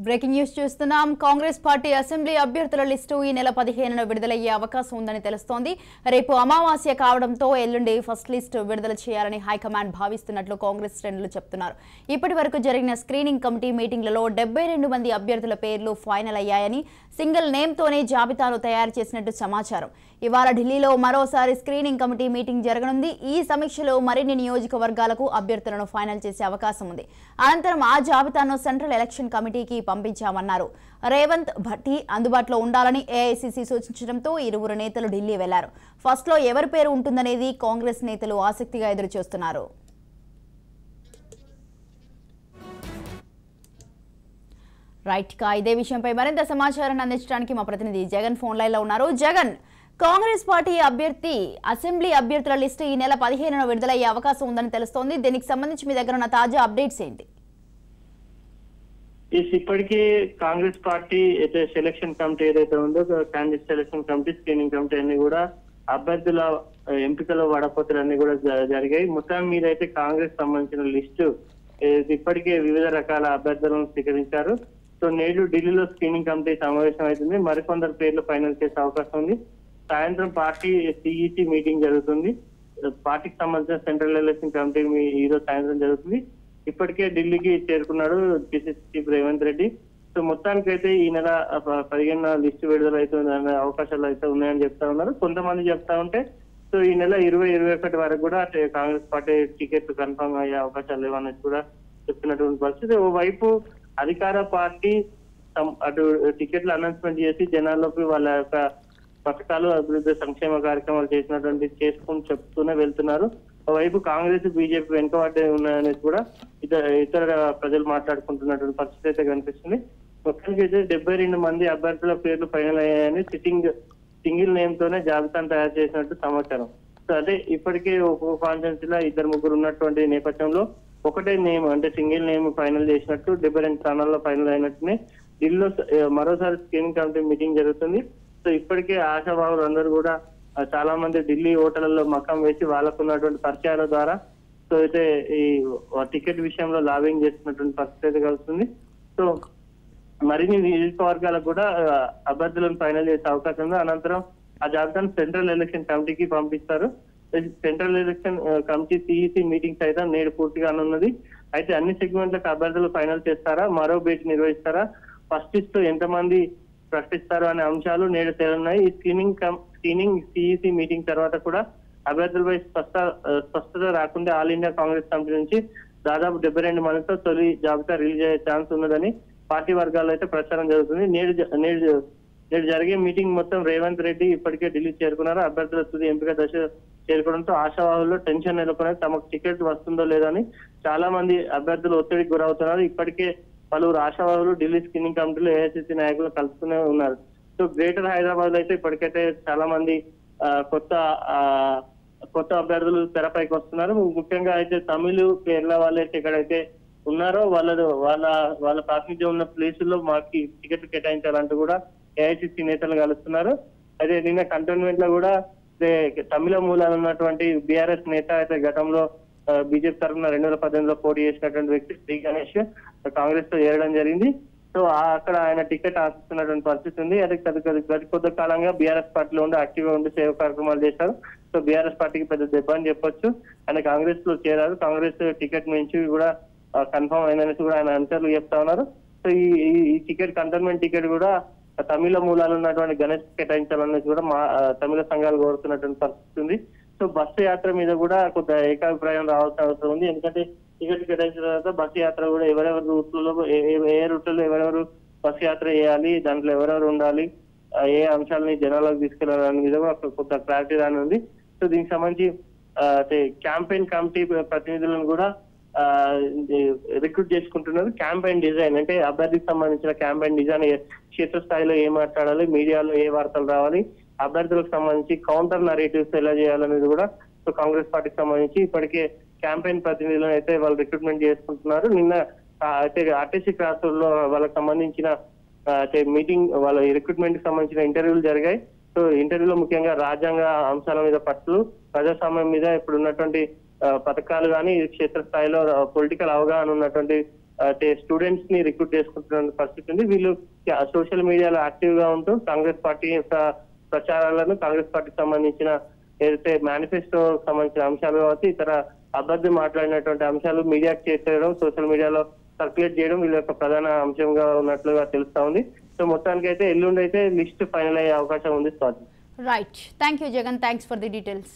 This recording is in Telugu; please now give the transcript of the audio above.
బ్రేకింగ్ న్యూస్ చూస్తున్నాం. కాంగ్రెస్ పార్టీ అసెంబ్లీ అభ్యర్థుల లిస్టు ఈ నెల 15న విడుదలయ్యే అవకాశం ఉందని తెలుస్తోంది. రేపు అమావాస్య కావడంతో ఎల్లుండి ఫస్ట్ లిస్ట్ విడుదల చేయాలని హైకమాండ్ భావిస్తున్నట్లు కాంగ్రెస్ శ్రేణులు చెప్తున్నారు. ఇప్పటి వరకు జరిగిన స్క్రీనింగ్ కమిటీ మీటింగ్లలో 72 మంది అభ్యర్థుల పేర్లు ఫైనల్ అయ్యాయని, సింగిల్ నేమ్తోనే జాబితాను తయారు చేసినట్టు సమాచారం. ఇవాళ ఢిల్లీలో మరోసారి స్క్రీనింగ్ కమిటీ మీటింగ్ జరగనుంది. ఈ సమీక్షలో మరిన్ని నియోజకవర్గాలకు అభ్యర్థులను ఫైనల్ చేసే అవకాశం ఉంది. అనంతరం ఆ జాబితాను సెంట్రల్ ఎలక్షన్ కమిటీకి పంపించామన్నారు. రేవంత్ భట్టి అందుబాటులో ఉండాలని ఏఐసీసీ సూచించడంతో ఇరువురు నేతలు ఢిల్లీ వెళ్లారు. ఫస్ట్ లో ఎవరి పేరు ఉంటుందనేది కాంగ్రెస్ నేతలు ఆసక్తిగా ఎదురుచూస్తున్నారు. రైట్ గా ఇదే విషయంపై మరింత సమాచారాన్ని అందించడానికి మా ప్రతినిధి జగన్ ఫోన్ లైన్ లో ఉన్నారు. జగన్, కాంగ్రెస్ పార్టీ అసెంబ్లీ అభ్యర్థుల లిస్టు ఈ నెల 15న విడుదలయ్యే అవకాశం ఉందని తెలుస్తోంది. దీనికి సంబంధించి మీ దగ్గర ఉన్న తాజా అప్డేట్స్ ఏంటి? ఇప్పటికే కాంగ్రెస్ పార్టీ అయితే సెలక్షన్ కమిటీ ఏదైతే ఉందో candidate selection committee, screening committee అన్ని కూడా అభ్యర్థుల ఎంపికలో వడపోతలు అన్ని కూడా జరిగాయి. మొత్తం మీద అయితే కాంగ్రెస్ సంబంధించిన లిస్టు ఇప్పటికే వివిధ రకాల అభ్యర్థులను స్వీకరించారు. సో నేడు ఢిల్లీలో స్క్రీనింగ్ కమిటీ సమావేశం అవుతుంది. మరికొందరు పేర్లు ఫైనల్ చేసే అవకాశం ఉంది. సాయంత్రం పార్టీ సిఈసి మీటింగ్ జరుగుతుంది. పార్టీకి సంబంధించిన సెంట్రల్ ఎలక్షన్ కమిటీ ఈరోజు సాయంత్రం జరుగుతుంది. ఇప్పటికే ఢిల్లీకి చేరుకున్నాడు PCC chief Revanth Reddy. So మొత్తానికి అయితే ఈ నెల 15న లిస్టు విడుదల అవుతుంది అనే అవకాశాలు అయితే ఉన్నాయని చెప్తా ఉన్నారు. కొంతమంది చెప్తా ఉంటే సో ఈ నెల 20-21 వరకు కూడా కాంగ్రెస్ పార్టీ టికెట్ కన్ఫర్మ్ అయ్యే అవకాశాలు లేవనేది కూడా చెప్తున్నటువంటి పరిస్థితి. ఓవైపు అధికార పార్టీ అటు టికెట్లు అనౌన్స్మెంట్ చేసి జనాల్లోకి వాళ్ళ యొక్క పథకాలు, అభివృద్ధి, సంక్షేమ కార్యక్రమాలు చేసుకుని చెప్తూనే వెళ్తున్నారు. ఒకవైపు కాంగ్రెస్, బీజేపీ వెనుకబడ్డే ఉన్నాయనేది కూడా ఇతర ప్రజలు మాట్లాడుకుంటున్నటువంటి పరిస్థితి అయితే కనిపిస్తుంది. మొత్తానికి అయితే 72 మంది అభ్యర్థుల పేర్లు ఫైనల్ అయ్యాయని సింగిల్ నేమ్ తోనే జాబితాను తయారు చేసినట్టు సమాచారం. సో అదే ఇప్పటికే ఒక్కొక్క కాన్స్టిట్యున్సీలో 2-3 ఉన్నటువంటి నేపథ్యంలో ఒకటే నేమ్ అంటే సింగిల్ నేమ్ ఫైనల్ చేసినట్టు 72 స్థానాల్లో ఫైనల్ అయినట్టునే ఢిల్లీలో మరోసారి స్క్రీనింగ్ కమిటీ మీటింగ్ జరుగుతుంది. సో ఇప్పటికే ఆశావాహులు అందరూ కూడా చాలా మంది ఢిల్లీ హోటళ్లలో మకాం వేసి వాళ్ళకు ఉన్నటువంటి పరిచయాల ద్వారా సో అయితే ఈ టికెట్ విషయంలో లాబింగ్ చేస్తున్నటువంటి పరిస్థితి అయితే కలుగుతుంది. సో మరిన్ని నియోజకవర్గాలకు కూడా అభ్యర్థులను ఫైనల్ చేసే అవకాశం ఉంది. అనంతరం ఆ జాబితాను సెంట్రల్ ఎలక్షన్ కమిటీకి పంపిస్తారు. Central election committee CEC meetings అయితే నేడు పూర్తిగా అనున్నది. అయితే అన్ని సెగ్మెంట్లకు అభ్యర్థులు ఫైనల్ చేస్తారా, మరో భేటీ నిర్వహిస్తారా, ఫస్ట్ లిస్ట్ ఎంతమంది ప్రకటిస్తారు అనే అంశాలు నేడు తేలున్నాయి. ఈ స్క్రీనింగ్ సిఈసి మీటింగ్ తర్వాత కూడా అభ్యర్థులపై స్పష్టత రాకుండా ఆల్ ఇండియా కాంగ్రెస్ కమిటీ నుంచి దాదాపు 72 మందితో తొలి జాబితా రిలీజ్ అయ్యే ఛాన్స్ ఉన్నదని పార్టీ వర్గాల్లో అయితే ప్రచారం జరుగుతుంది. నేడు జరిగే మీటింగ్ మొత్తం రేవంత్ రెడ్డి ఇప్పటికే ఢిల్లీ చేరుకున్నారు. అభ్యర్థుల తుది ఎంపిక దశ చేరుకోవడంతో ఆశావాహుల్లో టెన్షన్ నెలకొన్నది. తమకు టికెట్ వస్తుందో లేదని చాలా మంది అభ్యర్థులు ఒత్తిడికి గురవుతున్నారు. ఇప్పటికే పలువురు ఆశావాహులు ఢిల్లీ స్క్రీనింగ్ కమిటీలో ఏఐసీసీ నాయకులు కలుసుకునే ఉన్నారు. సో గ్రేటర్ హైదరాబాద్ లో అయితే ఇప్పటికైతే చాలా మంది కొత్త అభ్యర్థులు తెరపైకి వస్తున్నారు. ముఖ్యంగా అయితే తమిళ, కేరళ వాళ్ళైతే ఎక్కడైతే ఉన్నారో వాళ్ళ ప్రాతినిధ్యం ఉన్న ప్లేసుల్లో మాకు టికెట్లు కేటాయించాలంటూ కూడా ఏఐసీసీ నేతలు కలుస్తున్నారు. అయితే నిన్న కంటోన్మెంట్ లో కూడా తమిళ మూలాలు ఉన్నటువంటి బీఆర్ఎస్ నేత అయితే గతంలో బీజేపీ తరఫున 2018లో పోటీ చేసినటువంటి వ్యక్తి శ్రీ గణేష్ కాంగ్రెస్ తో చేరడం జరిగింది. సో అక్కడ ఆయన టికెట్ ఆశిస్తున్నటువంటి పరిస్థితి ఉంది. అది గత కొద్ది కాలంగా బీఆర్ఎస్ పార్టీలో ఉండి యాక్టివ్ గా ఉండి సేవ కార్యక్రమాలు చేశారు. సో బీఆర్ఎస్ పార్టీకి పెద్ద దెబ్బ అని చెప్పొచ్చు. ఆయన కాంగ్రెస్ లో చేరారు. కాంగ్రెస్ టికెట్ నుంచి కూడా కన్ఫర్మ్ అయిందనేసి కూడా ఆయన అనుచరులు చెప్తా ఉన్నారు. సో ఈ టికెట్ కంటోన్మెంట్ టికెట్ కూడా తమిళ మూలాలు ఉన్నటువంటి గణేష్ కేటాయించాలనేది కూడా తమిళ సంఘాలు కోరుతున్నటువంటి పరిస్థితి ఉంది. సో బస్సు యాత్ర మీద కూడా కొంత ఏకాభిప్రాయం రావాల్సిన అవసరం ఉంది. ఎందుకంటే టికెట్ కేటాయించిన తర్వాత బస్సు యాత్ర కూడా ఎవరెవరు రూట్లలో ఏ రూట్లలో ఎవరెవరు బస్సు యాత్ర చేయాలి, దాంట్లో ఎవరెవరు ఉండాలి, ఏ అంశాలని జనాలకు తీసుకెళ్లాలనే మీద కొంత క్లారిటీ రాని ఉంది. సో దీనికి సంబంధించి క్యాంపెయిన్ కమిటీ ప్రతినిధులను కూడా రిక్రూట్ చేసుకుంటున్నారు. క్యాంపెయిన్ డిజైన్ అంటే అభ్యర్థికి సంబంధించిన క్యాంపెయిన్ డిజైన్ క్షేత్రస్థాయిలో ఏ మాట్లాడాలి, మీడియాలో ఏ వార్తలు రావాలి, అభ్యర్థులకు సంబంధించి కౌంటర్ నరేటివ్స్ ఎలా చేయాలనేది కూడా సో కాంగ్రెస్ పార్టీకి సంబంధించి ఇప్పటికే క్యాంపెయిన్ ప్రతినిధులను అయితే వాళ్ళు రిక్రూట్మెంట్ చేసుకుంటున్నారు. నిన్న అయితే ఆర్టీసీ క్రాస్ లో వాళ్ళకి సంబంధించిన మీటింగ్, వాళ్ళ రిక్రూట్మెంట్ కి సంబంధించిన ఇంటర్వ్యూలు జరిగాయి. సో ఇంటర్వ్యూలో ముఖ్యంగా రాజ్యాంగ అంశాల మీద పట్టు, ప్రజాస్వామ్యం మీద ఇప్పుడు ఉన్నటువంటి పథకాలు కానీ క్షేత్రస్థాయిలో పొలిటికల్ అవగాహన ఉన్నటువంటి స్టూడెంట్స్ ని రిక్రూట్ చేసుకుంటున్న పరిస్థితి ఉంది. వీళ్ళు సోషల్ మీడియాలో యాక్టివ్ గా ఉంటూ కాంగ్రెస్ పార్టీ యొక్క ప్రచారాలను, కాంగ్రెస్ పార్టీకి సంబంధించిన ఏదైతే మేనిఫెస్టో సంబంధించిన అంశాలు కావచ్చు, ఇతర అబద్ధం మాట్లాడినటువంటి అంశాలు మీడియాకి చేసేయడం, సోషల్ మీడియాలో సర్క్యులేట్ చేయడం వీళ్ళ యొక్క ప్రధాన అంశంగా ఉన్నట్లుగా తెలుస్తా ఉంది. సో మొత్తానికి అయితే ఎల్లుండి అయితే లిస్ట్ ఫైనల్ అయ్యే అవకాశం ఉంది. Right, thank you Jagan, thanks for the details.